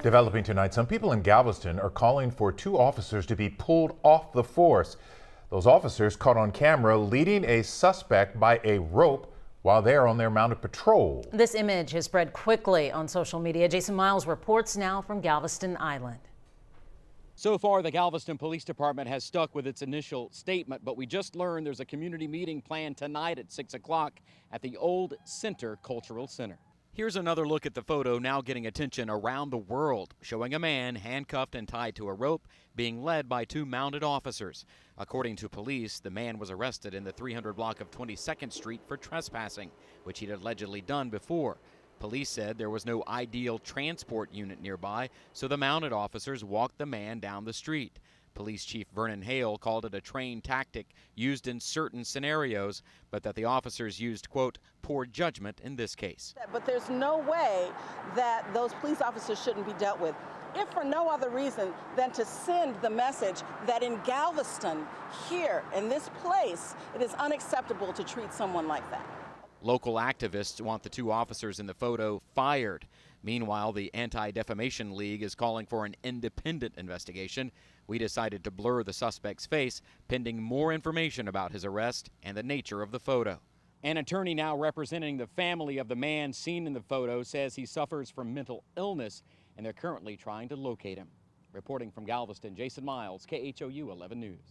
Developing tonight, some people in Galveston are calling for two officers to be pulled off the force. Those officers caught on camera leading a suspect by a rope while they're on their mounted patrol. This image has spread quickly on social media. Jason Miles reports now from Galveston Island. So far, the Galveston Police Department has stuck with its initial statement, but we just learned there's a community meeting planned tonight at 6 o'clock at the Old Center Cultural Center. Here's another look at the photo now getting attention around the world, showing a man handcuffed and tied to a rope being led by two mounted officers. According to police, the man was arrested in the 300 block of 22nd Street for trespassing, which he'd allegedly done before. Police said there was no ideal transport unit nearby, so the mounted officers walked the man down the street. Police Chief Vernon Hale called it a trained tactic used in certain scenarios, but that the officers used, quote, poor judgment in this case. But there's no way that those police officers shouldn't be dealt with, if for no other reason than to send the message that in Galveston, here, in this place, it is unacceptable to treat someone like that. Local activists want the two officers in the photo fired. Meanwhile, the Anti-Defamation League is calling for an independent investigation. We decided to blur the suspect's face, pending more information about his arrest and the nature of the photo. An attorney now representing the family of the man seen in the photo says he suffers from mental illness, and they're currently trying to locate him. Reporting from Galveston, Jason Miles, KHOU 11 News.